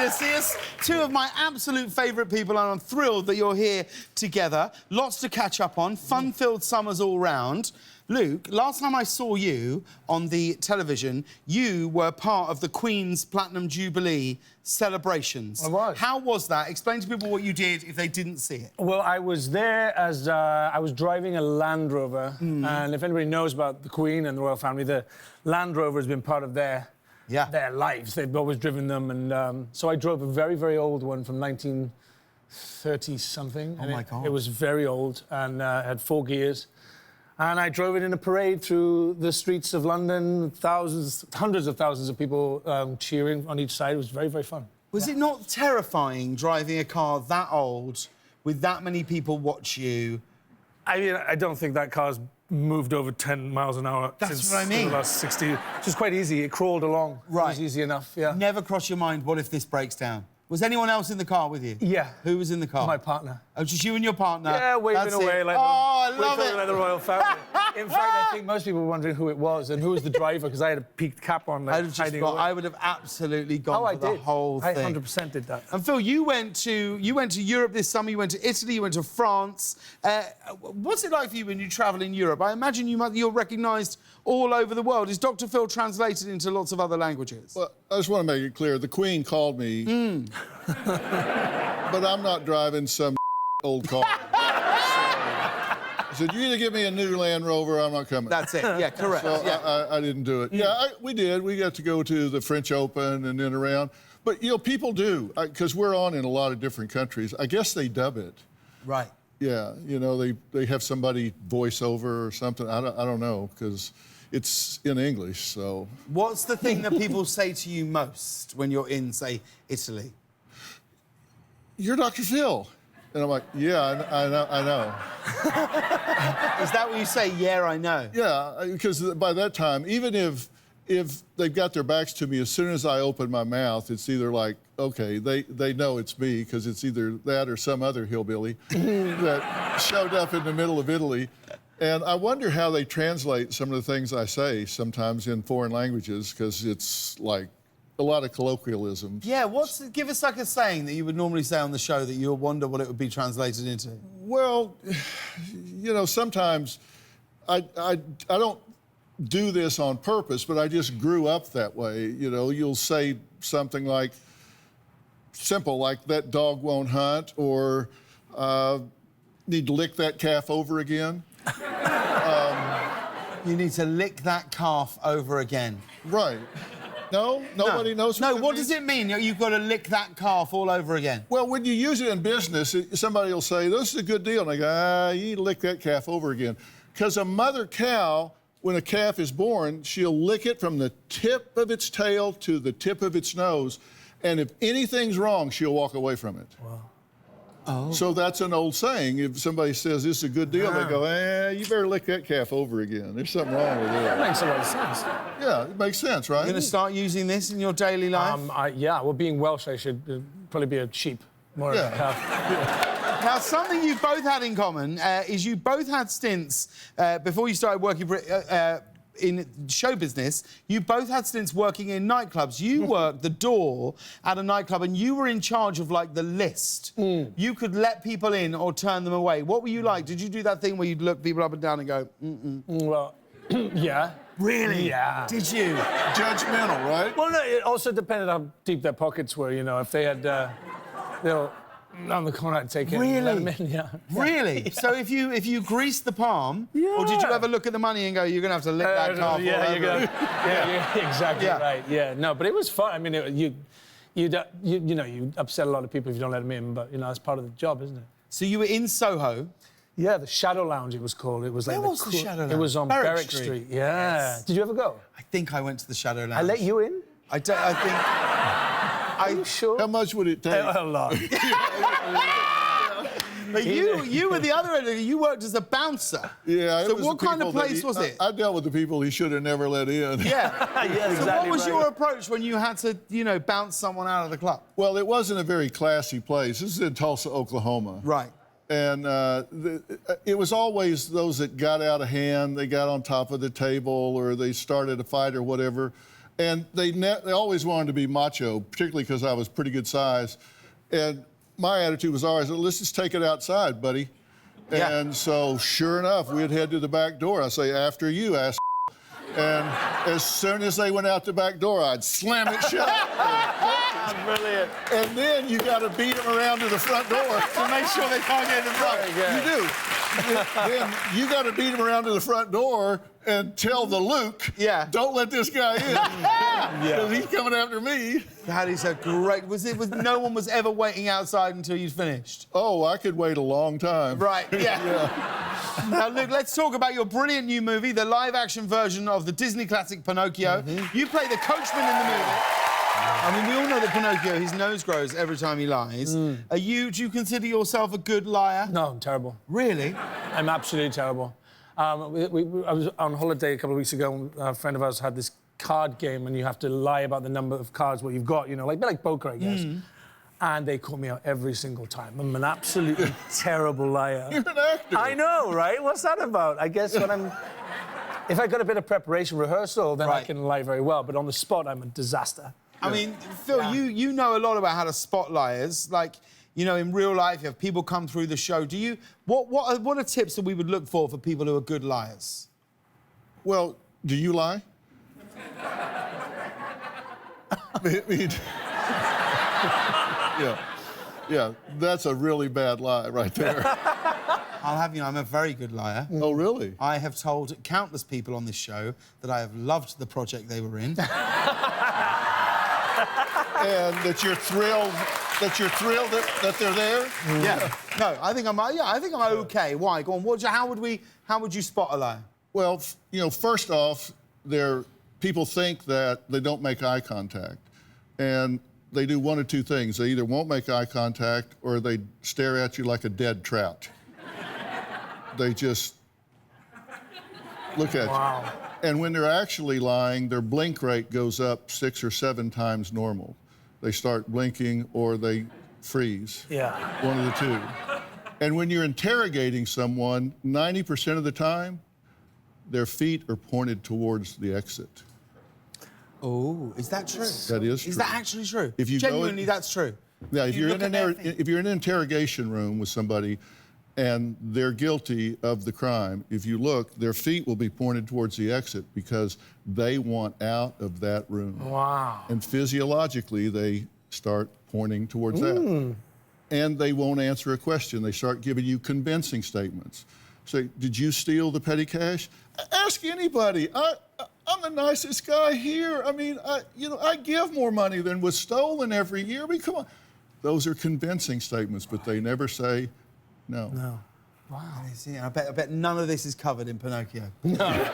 Odysseus, two of my absolute favourite people, and I'm thrilled that you're here together. Lots to catch up on, fun-filled summers all round. Luke, last time I saw you on the television, you were part of the Queen's Platinum Jubilee celebrations. I was. How was that? Explain to people what you did if they didn't see it. Well, I was there as I was driving a Land Rover, and if anybody knows about the Queen and the royal family, the Land Rover has been part of their lives. They've always driven them, and so I drove a very, very old one from 1930-something. Oh, my God. It was very old and had 4 gears. And I drove it in a parade through the streets of London, hundreds of thousands of people cheering on each side. It was very, very fun. Was it not terrifying driving a car that old with that many people watch you? I mean, I don't think that car's moved over 10 miles an hour since what I mean. the last 60. Which is quite easy. It crawled along. Right. It was easy enough, yeah. Never crossed your mind, what if this breaks down? Was anyone else in the car with you? Yeah. Who was in the car? My partner. Oh, just you and your partner? Yeah, waving That's away it. like, I love it. like the royal family. In fact, I think most people were wondering who it was and who was the driver, because I had a peaked cap on. Like, I would have absolutely gone for the whole thing. I 100% did that. And Phil, you went to Europe this summer. You went to Italy. You went to France. What's it like for you when you travel in Europe? I imagine you're recognised all over the world. Is Dr. Phil translated into lots of other languages? Well, I just want to make it clear. The Queen called me, but I'm not driving some old car. I said, you either give me a new Land Rover or I'm not coming. That's it. Yeah, correct. So yeah. I didn't do it. Yeah, we did. We got to go to the French Open and then around. But, you know, people do, because we're on in a lot of different countries. I guess they dub it. Right. Yeah, you know, they have somebody voice over or something. I don't know, because it's in English, so... What's the thing that people say to you most when you're in, say, Italy? You're Dr. Phil. And I'm like, yeah, I know. Is that what you say, yeah, I know? Yeah, because by that time, even if they've got their backs to me, as soon as I open my mouth, it's either like, okay, they know it's me, because it's either that or some other hillbilly that showed up in the middle of Italy. And I wonder how they translate some of the things I say sometimes in foreign languages, because it's like a lot of colloquialisms. Yeah, give us like a saying that you would normally say on the show that you'll wonder what it would be translated into. Well, you know, sometimes I don't do this on purpose, but I just grew up that way. You know, you'll say something like, simple, like, that dog won't hunt, or need to lick that calf over again. You need to lick that calf over again. Right. No? Nobody knows what what does it mean? You've got to lick that calf all over again? Well, when you use it in business, somebody will say, this is a good deal. And I go, you need to lick that calf over again. Because a mother cow, when a calf is born, she'll lick it from the tip of its tail to the tip of its nose. And if anything's wrong, she'll walk away from it. Wow. Oh. So that's an old saying. If somebody says this is a good deal, they go, you better lick that calf over again. There's something wrong with it. That makes a lot of sense. Yeah, it makes sense, right? You're going to start using this in your daily life? Yeah, well, being Welsh, I should probably be a sheep, more of a calf. Now, something you both had in common is you both had stints before you started working in show business. You both had stints working in nightclubs. You worked the door at a nightclub, and you were in charge of, like, the list. You could let people in or turn them away. What were you like? Did you do that thing where you'd look people up and down and go, Well, yeah. Really? Yeah. Did you? Judgmental, right? Well, no, it also depended how deep their pockets were, you know. If they had, on the corner, I'd take it and let them in, yeah. Really? Yeah. So if you greased the palm, or did you ever look at the money and go, you're going to have to lick that calf Exactly right, yeah. No, but it was fun. I mean, you upset a lot of people if you don't let them in, but, you know, that's part of the job, isn't it? So you were in Soho? Yeah, the Shadow Lounge, it was called. It was like Where was the Shadow Lounge? It was on Berwick Street. Yeah. Yes. Did you ever go? I think I went to the Shadow Lounge. I let you in? I think... Are you sure? How much would it take? A lot. But you were the other end. You worked as a bouncer. Yeah. So what kind of place was it? I dealt with the people he should have never let in. Yeah. Yeah, exactly. So what was your approach when you had to, you know, bounce someone out of the club? Well, it wasn't a very classy place. This is in Tulsa, Oklahoma. Right. And it was always those that got out of hand, they got on top of the table, or they started a fight or whatever. And they always wanted to be macho, particularly because I was pretty good size. And my attitude was always, let's just take it outside, buddy. Yeah. And so, sure enough, we'd head to the back door. I'd say, after you, ass. And as soon as they went out the back door, I'd slam it shut. Brilliant. And then you got to beat them around to the front door. To make sure they can't get in the front. You do. Then you got to beat them around to the front door and tell the Luke, don't let this guy in. Because he's coming after me. That is a great... no one was ever waiting outside until you'd finished? Oh, I could wait a long time. Right, yeah. Now, Luke, let's talk about your brilliant new movie, the live-action version of the Disney classic Pinocchio. You play the coachman in the movie. I mean, we all know that Pinocchio, his nose grows every time he lies. Do you consider yourself a good liar? No, I'm terrible. Really? I'm absolutely terrible. I was on holiday a couple of weeks ago, and a friend of ours had this card game, and you have to lie about the number of cards what you've got, you know, like poker, I guess. And they call me out every single time. I'm an absolutely terrible liar. You're an actor. I know, right? What's that about? I guess when I'm... If I got a bit of preparation, rehearsal, then I can lie very well. But on the spot, I'm a disaster. I mean, Phil, you know a lot about how to spot liars. Like, you know, in real life, you have people come through the show. What are tips that we would look for people who are good liars? Well, do you lie? I mean, yeah, that's a really bad lie right there. I'll have you know, I'm a very good liar. Oh, really? I have told countless people on this show that I have loved the project they were in. And that you're thrilled that they're there? Yeah. No, I think I'm okay. Why? Go on. How would you spot a liar? Well, you know, first off, people think that they don't make eye contact. And they do one of two things. They either won't make eye contact or they stare at you like a dead trout. They just look at you. And when they're actually lying, their blink rate goes up 6 or 7 times normal. They start blinking or they freeze. Yeah. One of the two. And when you're interrogating someone, 90% of the time, their feet are pointed towards the exit. Oh, is that true? That is true. Is that actually true? If you Genuinely, that's true. Yeah, if you're in an interrogation room with somebody and they're guilty of the crime, if you look, their feet will be pointed towards the exit because they want out of that room. Wow. And physiologically, they start pointing towards that. And they won't answer a question. They start giving you convincing statements. Say, did you steal the petty cash? Ask anybody. I'm the nicest guy here. I mean, I give more money than was stolen every year. I mean, come on. Those are convincing statements, but they never say no. No. Wow. I bet none of this is covered in Pinocchio. No.